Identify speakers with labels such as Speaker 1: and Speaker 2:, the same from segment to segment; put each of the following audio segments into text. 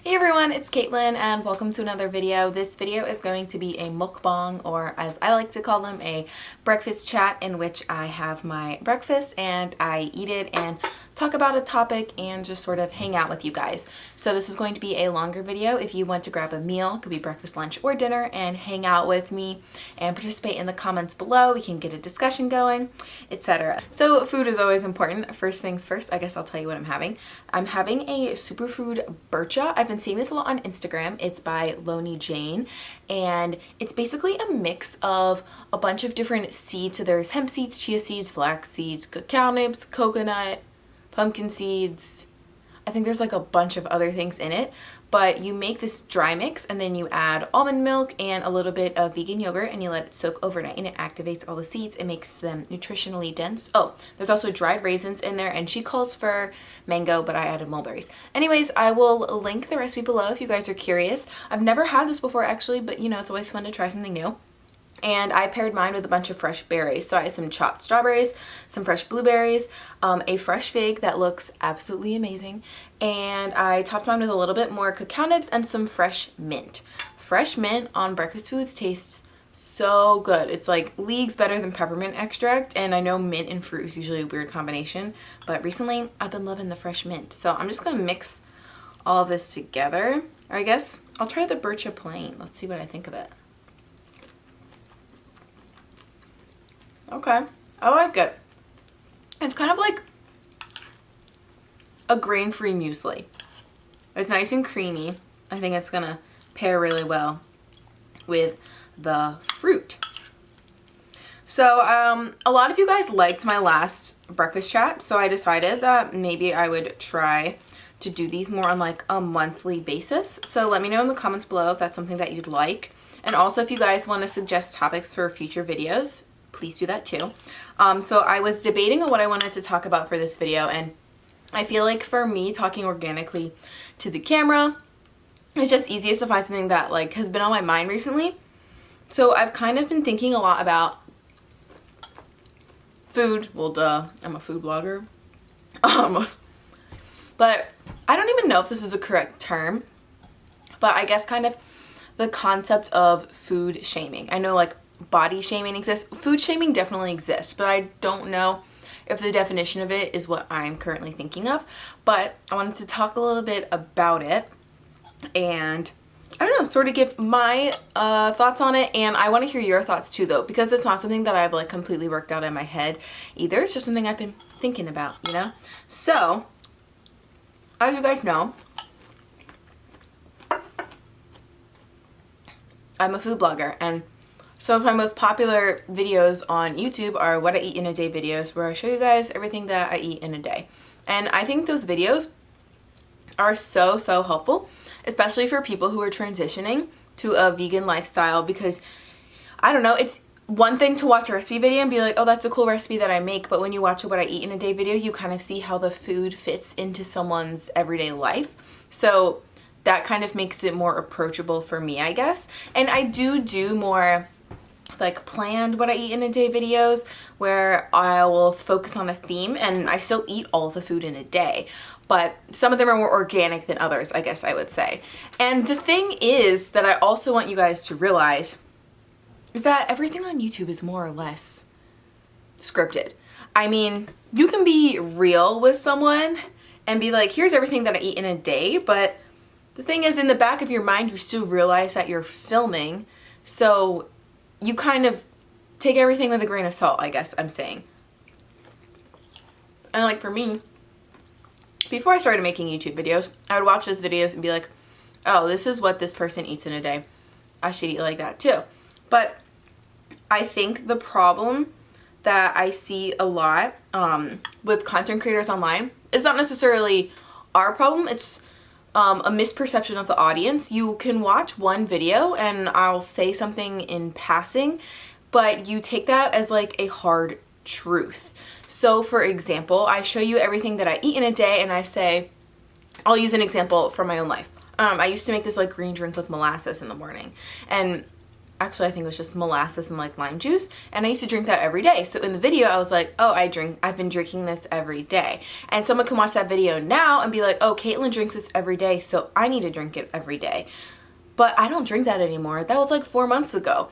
Speaker 1: Hey everyone, it's Caitlin and welcome to another video. This video is going to be a mukbang, or as I like to call them, a breakfast chat in which I have my breakfast and I eat it and talk about a topic and just sort of hang out with you guys. So this is going to be a longer video. If you want to grab a meal, it could be breakfast, lunch, or dinner, and hang out with me and participate in the comments below. We can get a discussion going, etc. So food is always important. First things first, I guess I'll tell you what I'm having. I'm having a superfood bircha. I've been seeing this a lot on Instagram. It's by Lonely Jane, and it's basically a mix of a bunch of different seeds. So there's hemp seeds, chia seeds, flax seeds, cacao nibs, coconut, pumpkin seeds. I think there's like a bunch of other things in it, but you make this dry mix and then you add almond milk and a little bit of vegan yogurt and you let it soak overnight, and it activates all the seeds. It makes them nutritionally dense. Oh, there's also dried raisins in there, and she calls for mango, but I added mulberries. Anyways, I will link the recipe below if you guys are curious. I've never had this before actually, but you know, it's always fun to try something new. And I paired mine with a bunch of fresh berries. So I had some chopped strawberries, some fresh blueberries, a fresh fig that looks absolutely amazing, and I topped mine with a little bit more cacao nibs and some fresh mint. Fresh mint on breakfast foods tastes so good. It's like leagues better than peppermint extract, and I know mint and fruit is usually a weird combination, but recently I've been loving the fresh mint. So I'm just gonna mix all of this together. Or I guess I'll try the bircha plain. Let's see what I think of it. Okay, I like it. It's kind of like a grain-free muesli. It's nice and creamy. I think it's gonna pair really well with the fruit. So a lot of you guys liked my last breakfast chat, so I decided that maybe I would try to do these more on like a monthly basis. So let me know in the comments below if that's something that you'd like. And also if you guys want to suggest topics for future videos, please do that too. So I was debating on what I wanted to talk about for this video, and I feel like for me, talking organically to the camera is just easiest to find something that like has been on my mind recently. So I've kind of been thinking a lot about food. Well, duh, I'm a food blogger. But I don't even know if this is a correct term, but I guess kind of the concept of food shaming. I know like body shaming exists. Food shaming definitely exists, but I don't know if the definition of it is what I'm currently thinking of. But I wanted to talk a little bit about it and I don't know, sort of give my thoughts on it. And I want to hear your thoughts too though, because it's not something that I've like completely worked out in my head either. It's just something I've been thinking about, you know? So as you guys know, I'm a food blogger, and some of my most popular videos on YouTube are what I eat in a day videos, where I show you guys everything that I eat in a day. And I think those videos are so helpful, especially for people who are transitioning to a vegan lifestyle, because I don't know, it's one thing to watch a recipe video and be like, oh, that's a cool recipe that I make, but when you watch a what I eat in a day video, you kind of see how the food fits into someone's everyday life. So that kind of makes it more approachable for me, I guess. And I do more like planned what I eat in a day videos where I will focus on a theme, and I still eat all the food in a day, but some of them are more organic than others, I guess I would say. And the thing is that I also want you guys to realize is that everything on YouTube is more or less scripted. I mean, you can be real with someone and be like, here's everything that I eat in a day, but the thing is, in the back of your mind, you still realize that you're filming, so you kind of take everything with a grain of salt, I guess I'm saying. And like for me, before I started making YouTube videos, I would watch those videos and be like, oh, this is what this person eats in a day. I should eat like that too. But I think the problem that I see a lot with content creators online is not necessarily our problem. It's a misperception of the audience. You can watch one video and I'll say something in passing, but you take that as like a hard truth. So for example, I show you everything that I eat in a day and I say, I'll use an example from my own life. I used to make this like green drink with molasses in the morning, and actually I think it was just molasses and like lime juice, and I used to drink that every day. So in the video I was like, oh, I've been drinking this every day. And someone can watch that video now and be like, oh, Caitlin drinks this every day, so I need to drink it every day. But I don't drink that anymore. That was like 4 months ago.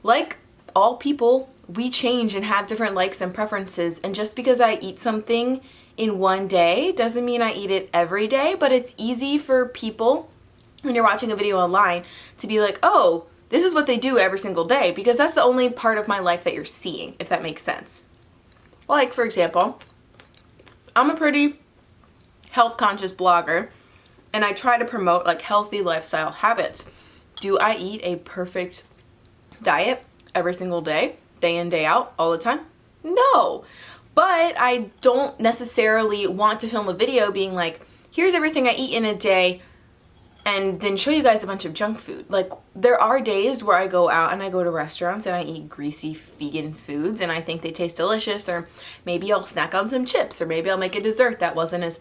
Speaker 1: Like all people, we change and have different likes and preferences, and just because I eat something in one day doesn't mean I eat it every day. But it's easy for people when you're watching a video online to be like, oh, this is what they do every single day, because that's the only part of my life that you're seeing, if that makes sense. Like, for example, I'm a pretty health conscious blogger, and I try to promote like healthy lifestyle habits. Do I eat a perfect diet every single day in, day out, all the time? No. But I don't necessarily want to film a video being like, here's everything I eat in a day, and then show you guys a bunch of junk food. Like, there are days where I go out and I go to restaurants and I eat greasy vegan foods and I think they taste delicious, or maybe I'll snack on some chips, or maybe I'll make a dessert that wasn't as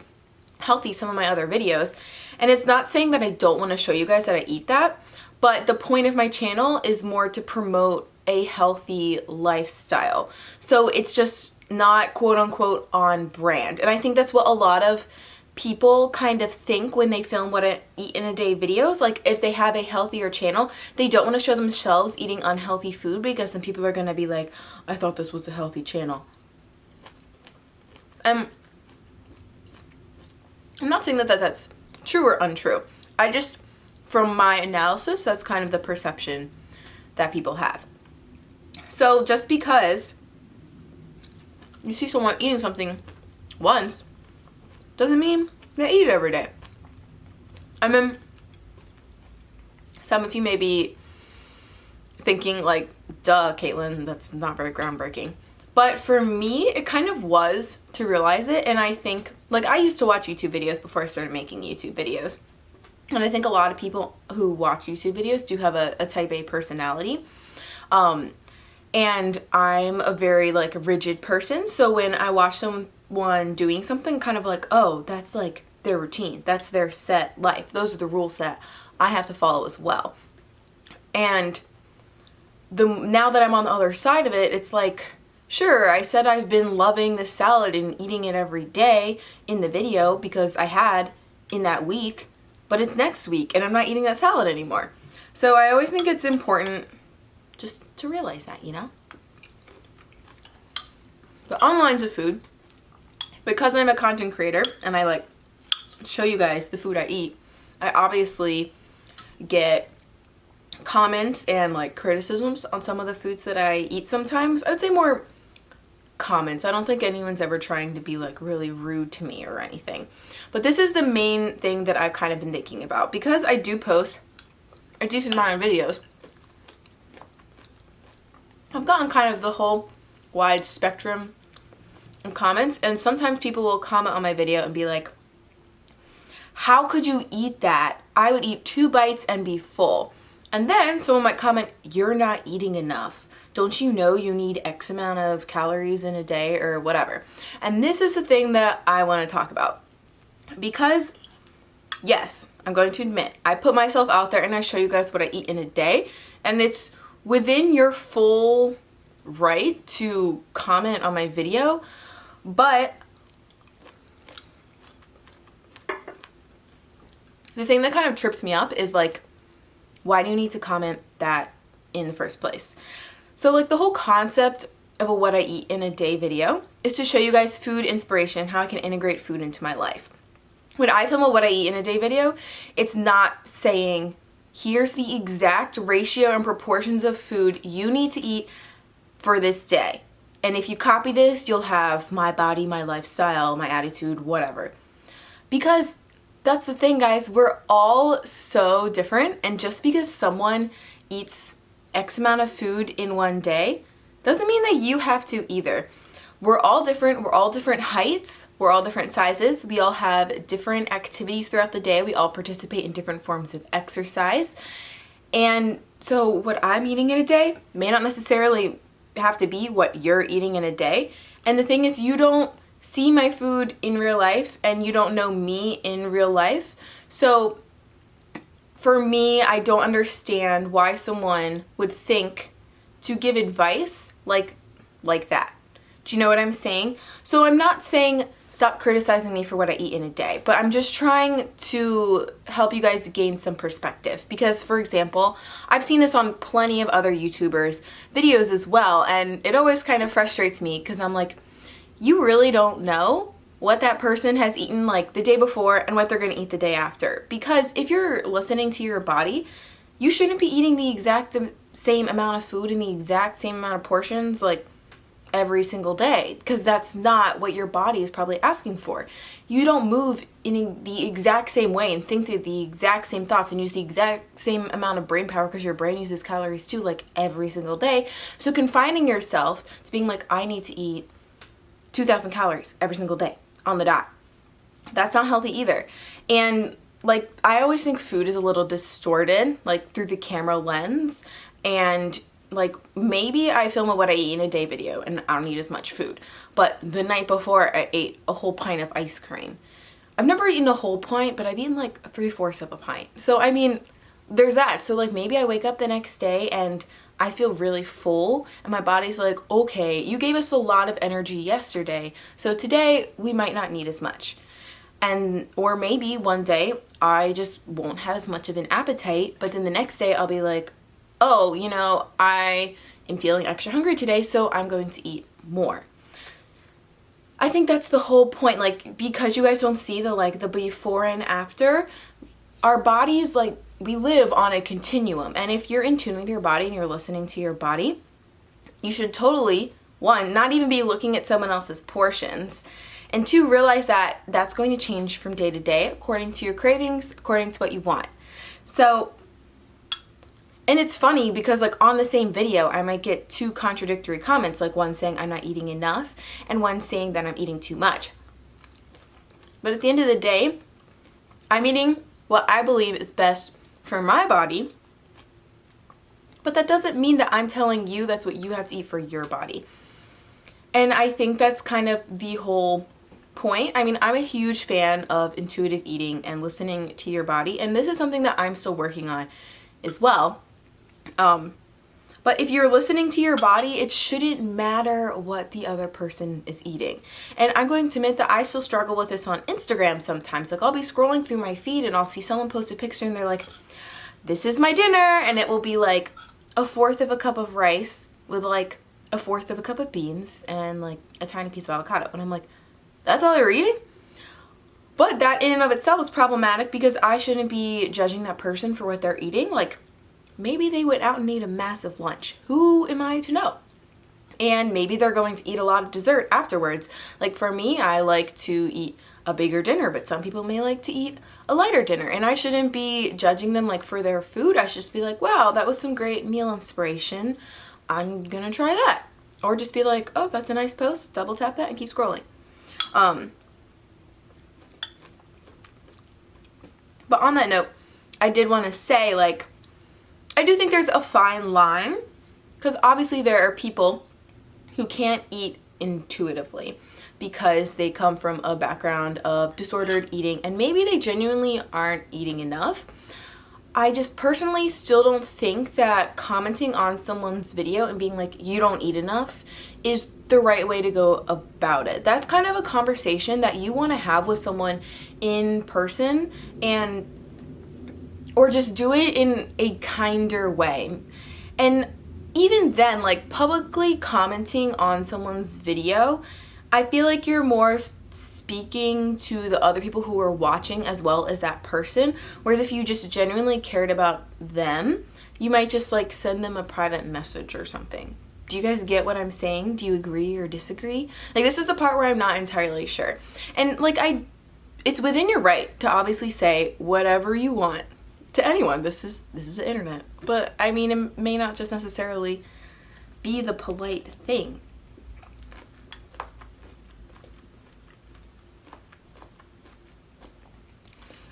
Speaker 1: healthy as some of my other videos. And it's not saying that I don't want to show you guys that I eat that, but the point of my channel is more to promote a healthy lifestyle. So it's just not quote unquote on brand. And I think that's what a lot of people kind of think when they film what I eat in a day videos. Like, if they have a healthier channel, they don't want to show themselves eating unhealthy food, because then people are going to be like, I thought this was a healthy channel. I'm not saying that that's true or untrue. I just, from my analysis, that's kind of the perception that people have. So just because you see someone eating something once doesn't mean they eat it every day. I mean, some of you may be thinking like, duh, Caitlin, that's not very groundbreaking. But for me, it kind of was to realize it. And I think, like, I used to watch YouTube videos before I started making YouTube videos. And I think a lot of people who watch YouTube videos do have a type A personality. And I'm a very like rigid person. So when I watch someone doing something, kind of like, oh, that's like their routine. That's their set life. Those are the rules that I have to follow as well. And now that I'm on the other side of it, it's like, sure, I said I've been loving this salad and eating it every day in the video because I had in that week, but it's next week and I'm not eating that salad anymore. So I always think it's important just to realize that, you know? The on lines of food, because I'm a content creator and I like show you guys the food I eat, I obviously get comments and like criticisms on some of the foods that I eat sometimes. I would say more comments. I don't think anyone's ever trying to be like really rude to me or anything. But this is the main thing that I've kind of been thinking about, because I do post a decent amount of videos. I've gotten kind of the whole wide spectrum of comments, and sometimes people will comment on my video and be like, how could you eat that? I would eat 2 bites and be full. And then someone might comment, you're not eating enough. Don't you know you need X amount of calories in a day or whatever? And this is the thing that I want to talk about. Because, yes, I'm going to admit, I put myself out there and I show you guys what I eat in a day. And it's within your full right to comment on my video. But the thing that kind of trips me up is like, why do you need to comment that in the first place? So like the whole concept of a what I eat in a day video is to show you guys food inspiration, how I can integrate food into my life. When I film a what I eat in a day video, it's not saying, here's the exact ratio and proportions of food you need to eat for this day. And if you copy this, you'll have my body, my lifestyle, my attitude, whatever. Because that's the thing, guys, we're all so different. And just because someone eats X amount of food in one day doesn't mean that you have to either. We're all different. We're all different heights. We're all different sizes. We all have different activities throughout the day. We all participate in different forms of exercise. And so what I'm eating in a day may not necessarily have to be what you're eating in a day. And the thing is, you don't see my food in real life and you don't know me in real life. So for me, I don't understand why someone would think to give advice like that. Do you know what I'm saying? So I'm not saying stop criticizing me for what I eat in a day, but I'm just trying to help you guys gain some perspective. Because, for example, I've seen this on plenty of other YouTubers' videos as well, and it always kind of frustrates me because I'm like, you really don't know what that person has eaten like the day before and what they're going to eat the day after. Because if you're listening to your body, you shouldn't be eating the exact same amount of food in the exact same amount of portions like every single day, because that's not what your body is probably asking for. You don't move in the exact same way and think the exact same thoughts and use the exact same amount of brain power, because your brain uses calories too, like every single day. So confining yourself to being like, I need to eat 2,000 calories every single day on the dot, that's not healthy either. And like, I always think food is a little distorted, like through the camera lens, and like maybe I film a what I eat in a day video and I don't eat as much food, but the night before I ate a whole pint of ice cream. I've never eaten a whole pint, but I've eaten like 3/4 of a pint. So I mean, there's that. So like maybe I wake up the next day and I feel really full and my body's like, okay, you gave us a lot of energy yesterday, so today we might not need as much. And or maybe one day I just won't have as much of an appetite, but then the next day I'll be like, oh, you know, I am feeling extra hungry today, so I'm going to eat more. I think that's the whole point, like, because you guys don't see the before and after, our bodies, like, we live on a continuum. And if you're in tune with your body and you're listening to your body, you should totally, one, not even be looking at someone else's portions, and two, realize that that's going to change from day to day according to your cravings, according to what you want. So, and it's funny because like on the same video, I might get two contradictory comments, like one saying I'm not eating enough and one saying that I'm eating too much. But at the end of the day, I'm eating what I believe is best for my body, but that doesn't mean that I'm telling you that's what you have to eat for your body. And I think that's kind of the whole point. I mean, I'm a huge fan of intuitive eating and listening to your body, and this is something that I'm still working on as well. But if you're listening to your body, it shouldn't matter what the other person is eating. And I'm going to admit that I still struggle with this on Instagram sometimes. Like, I'll be scrolling through my feed and I'll see someone post a picture and they're like, this is my dinner, and it will be like 1/4 of a cup of rice with like 1/4 of a cup of beans and like a tiny piece of avocado. And I'm like, that's all you're eating? But that in and of itself is problematic because I shouldn't be judging that person for what they're eating. Like, maybe they went out and ate a massive lunch. Who am I to know? And maybe they're going to eat a lot of dessert afterwards. Like for me, I like to eat a bigger dinner, but some people may like to eat a lighter dinner. And I shouldn't be judging them like for their food. I should just be like, wow, that was some great meal inspiration. I'm gonna try that. Or just be like, oh, that's a nice post. Double tap that and keep scrolling. But on that note, I did want to say, like, I do think there's a fine line, because obviously there are people who can't eat intuitively because they come from a background of disordered eating and maybe they genuinely aren't eating enough. I just personally still don't think that commenting on someone's video and being like, you don't eat enough, is the right way to go about it. That's kind of a conversation that you want to have with someone in person, and or just do it in a kinder way. And even then, like publicly commenting on someone's video, I feel like you're more speaking to the other people who are watching as well as that person. Whereas if you just genuinely cared about them, you might just like send them a private message or something. Do you guys get what I'm saying? Do you agree or disagree? Like, this is the part where I'm not entirely sure. And like, it's within your right to obviously say whatever you want to anyone. This is the internet. But I mean, it may not just necessarily be the polite thing.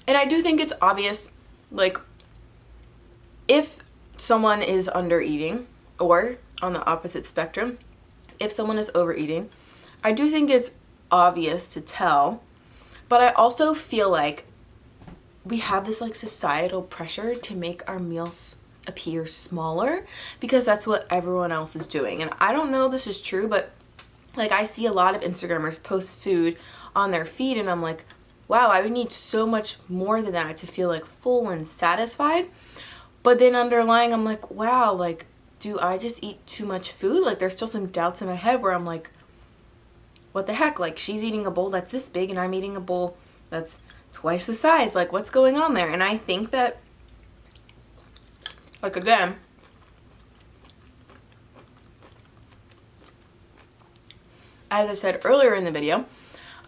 Speaker 1: And I do think it's obvious, like, if someone is under eating, or on the opposite spectrum, if someone is overeating, I do think it's obvious to tell. But I also feel like we have this like societal pressure to make our meals appear smaller because that's what everyone else is doing. And I don't know if this is true, but like I see a lot of Instagrammers post food on their feed and I'm like, wow, I would need so much more than that to feel like full and satisfied. But then underlying, I'm like, wow, like, do I just eat too much food? Like, there's still some doubts in my head where I'm like, what the heck? Like, she's eating a bowl that's this big and I'm eating a bowl that's twice the size. Like, what's going on there? And I think that, like, again, as I said earlier in the video,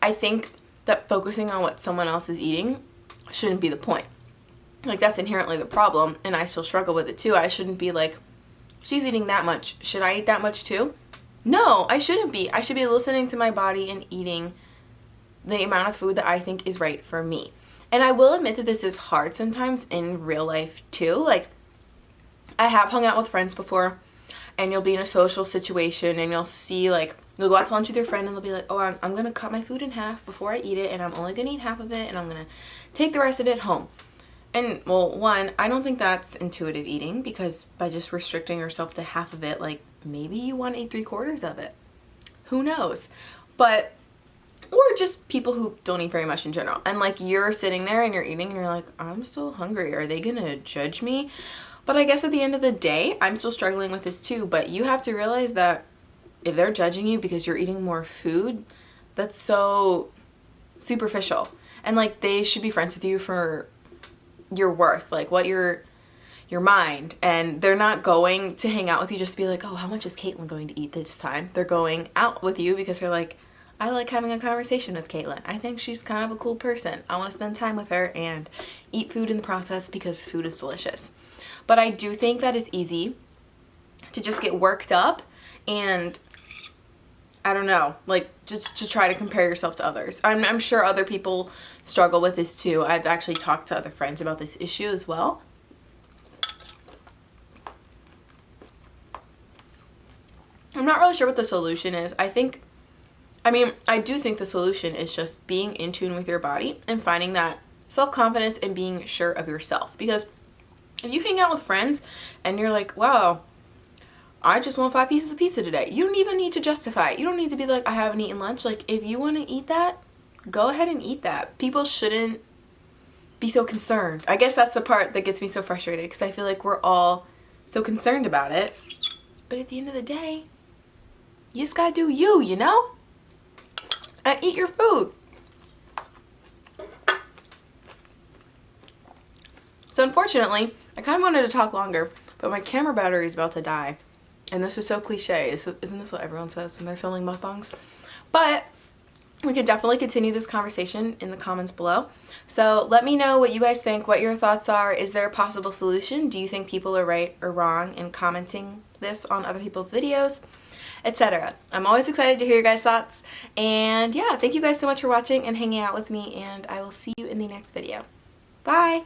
Speaker 1: I think that focusing on what someone else is eating shouldn't be the point. Like, that's inherently the problem, and I still struggle with it too. I shouldn't be like, she's eating that much. Should I eat that much too? No, I shouldn't be. I should be listening to my body and eating the amount of food that I think is right for me. And I will admit that this is hard sometimes in real life too. Like, I have hung out with friends before, and you'll be in a social situation and you'll see, like, you'll go out to lunch with your friend and they'll be like, oh, I'm going to cut my food in half before I eat it, and I'm only going to eat half of it, and I'm going to take the rest of it home. And, well, one, I don't think that's intuitive eating, because by just restricting yourself to half of it, like, maybe you want to eat 3/4 of it. Who knows? But, or just people who don't eat very much in general. And, like, you're sitting there and you're eating and you're like, I'm still hungry. Are they going to judge me? But I guess at the end of the day, I'm still struggling with this too. But you have to realize that if they're judging you because you're eating more food, that's so superficial. And, like, they should be friends with you for your worth, like what your mind, and they're not going to hang out with you just to be like, oh, how much is Caitlin going to eat this time? They're going out with you because they're like, I like having a conversation with Caitlin. I think she's kind of a cool person. I want to spend time with her and eat food in the process because food is delicious. But I do think that it's easy to just get worked up and, I don't know, like, just to try to compare yourself to others. I'm sure other people struggle with this too. I've actually talked to other friends about this issue as well. I'm not really sure what the solution is. I do think the solution is just being in tune with your body and finding that self-confidence and being sure of yourself. Because if you hang out with friends and you're like, wow, I just want 5 pieces of pizza today, you don't even need to justify it. You don't need to be like, I haven't eaten lunch. Like, if you want to eat that, go ahead and eat that. People shouldn't be so concerned. I guess that's the part that gets me so frustrated, because I feel like we're all so concerned about it. But at the end of the day, you just gotta do you, you know? And eat your food. So unfortunately, I kind of wanted to talk longer, but my camera battery is about to die. And this is so cliche. Isn't this what everyone says when they're filming mukbangs? But we could definitely continue this conversation in the comments below. So let me know what you guys think, what your thoughts are. Is there a possible solution? Do you think people are right or wrong in commenting this on other people's videos, etc.? I'm always excited to hear your guys' thoughts. And yeah, thank you guys so much for watching and hanging out with me, and I will see you in the next video. Bye!